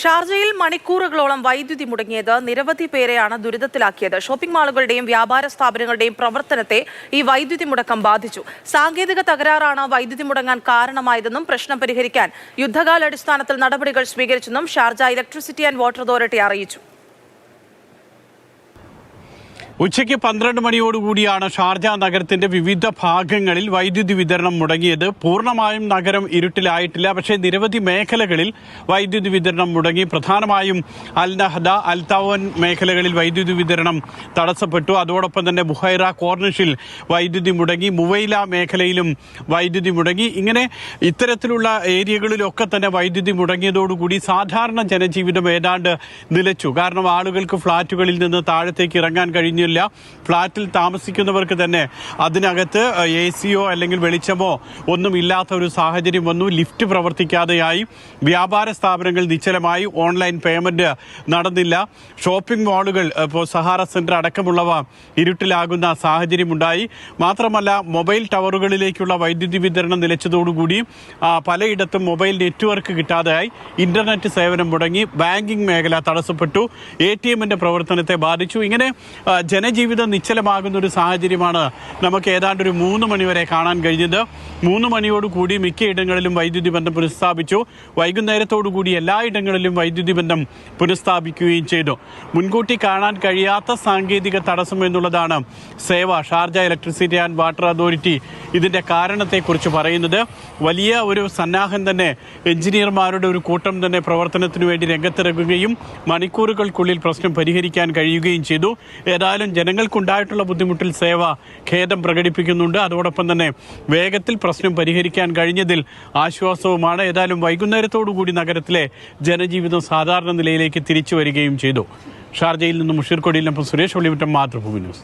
ഷാർജയിൽ മണിക്കൂറുകളോളം വൈദ്യുതി മുടങ്ങിയത് നിരവധി പേരെയാണ് ദുരിതത്തിലാക്കിയത്. ഷോപ്പിംഗ് മാളുകളുടെയും വ്യാപാര സ്ഥാപനങ്ങളുടെയും പ്രവർത്തനത്തെ ഈ വൈദ്യുതി മുടക്കം ബാധിച്ചു. സാങ്കേതിക തകരാറാണ് വൈദ്യുതി മുടങ്ങാൻ കാരണമായതെന്നും പ്രശ്നം പരിഹരിക്കാൻ യുദ്ധകാലാടിസ്ഥാനത്തിൽ നടപടികൾ സ്വീകരിച്ചെന്നും Sharjah Electricity and Water Authority അറിയിച്ചു. ഉച്ചയ്ക്ക് 12 മണിയോടുകൂടിയാണ് ഷാർജ നഗരത്തിന്റെ വിവിധ ഭാഗങ്ങളിൽ വൈദ്യുതി വിതരണം മുടങ്ങിയത്. പൂർണ്ണമായും നഗരം ഇരുട്ടിലായിട്ടില്ല, പക്ഷേ നിരവധി മേഖലകളിൽ വൈദ്യുതി വിതരണം മുടങ്ങി. പ്രധാനമായും അൽ നഹദ, അൽ തവൻ മേഖലകളിൽ വൈദ്യുതി വിതരണം തടസ്സപ്പെട്ടു. അതോടൊപ്പം തന്നെ ബുഹൈറ, കോർണിഷിൽ വൈദ്യുതി മുടങ്ങി. മുവൈല മേഖലയിലും വൈദ്യുതി മുടങ്ങി. ഇങ്ങനെ ഇത്തരത്തിലുള്ള ഏരിയകളിലൊക്കെ തന്നെ വൈദ്യുതി മുടങ്ങിയതോടുകൂടി സാധാരണ ജനജീവിതം ഏതാണ്ട് നിലച്ചു. കാരണം ആളുകൾക്ക് ഫ്ളാറ്റുകളിൽ നിന്ന് താഴത്തേക്ക് ഇറങ്ങാൻ കഴിഞ്ഞു. ഫ്ളാറ്റിൽ താമസിക്കുന്നവർക്ക് തന്നെ അതിനകത്ത് AC-യോ അല്ലെങ്കിൽ വെളിച്ചമോ ഒന്നും ഇല്ലാത്ത ഒരു സാഹചര്യം വന്നു. ലിഫ്റ്റ് പ്രവർത്തിക്കാതെയായി. വ്യാപാര സ്ഥാപനങ്ങൾ നിശ്ചലമായി. ഓൺലൈൻ പേയ്മെന്റ് നടന്നില്ല. ഷോപ്പിംഗ് മാളുകൾ, ഇപ്പോൾ സഹാറ സെന്റർ അടക്കമുള്ളവ ഇരുട്ടിലാകുന്ന സാഹചര്യമുണ്ടായി. മാത്രമല്ല, മൊബൈൽ ടവറുകളിലേക്കുള്ള വൈദ്യുതി വിതരണം നിലച്ചതോടുകൂടി പലയിടത്തും മൊബൈൽ നെറ്റ്വർക്ക് കിട്ടാതെയായി. ഇന്റർനെറ്റ് സേവനം മുടങ്ങി. ബാങ്കിംഗ് മേഖല തടസ്സപ്പെട്ടു. ATM-ന്റെ പ്രവർത്തനത്തെ ബാധിച്ചു. ഇങ്ങനെ ജനജീവിതം നിശ്ചലമാകുന്ന ഒരു സാഹചര്യമാണ് നമുക്ക് ഏതാണ്ട് ഒരു 3 മണി വരെ കാണാൻ കഴിഞ്ഞത്. 3 മണിയോടുകൂടി മിക്കയിടങ്ങളിലും വൈദ്യുതി ബന്ധം പുനഃസ്ഥാപിച്ചു. വൈകുന്നേരത്തോടുകൂടി എല്ലായിടങ്ങളിലും വൈദ്യുതി ബന്ധം പുനഃസ്ഥാപിക്കുകയും ചെയ്തു. മുൻകൂട്ടി കാണാൻ കഴിയാത്ത സാങ്കേതിക തടസ്സം എന്നുള്ളതാണ് Sharjah Electricity and Water authority ഇതിന്റെ കാരണത്തെക്കുറിച്ച് പറയുന്നത്. വലിയ ഒരു സന്നാഹം തന്നെ, എഞ്ചിനീയർമാരുടെ ഒരു കൂട്ടം തന്നെ പ്രവർത്തനത്തിനു വേണ്ടി രംഗത്തിറങ്ങുകയും മണിക്കൂറുകൾക്കുള്ളിൽ പ്രശ്നം പരിഹരിക്കാൻ കഴിയുകയും ചെയ്തു. ഏതായാലും ജനങ്ങൾക്കുണ്ടായിട്ടുള്ള ബുദ്ധിമുട്ടിൽ ഖേദം പ്രകടിപ്പിക്കുന്നുണ്ട്. അതോടൊപ്പം തന്നെ വേഗത്തിൽ പ്രശ്നം പരിഹരിക്കാൻ കഴിഞ്ഞതിൽ ആശ്വാസവുമാണ്. ഏതായാലും വൈകുന്നേരത്തോടുകൂടി നഗരത്തിലെ ജനജീവിതം സാധാരണ നിലയിലേക്ക് തിരിച്ചു വരികയും ചെയ്തു. ഷാർജയിൽ നിന്നും മുഷീർ കൊടിയിലൊപ്പം സുരേഷ് ഒളിവിട്ടം, മാതൃഭൂമി ന്യൂസ്.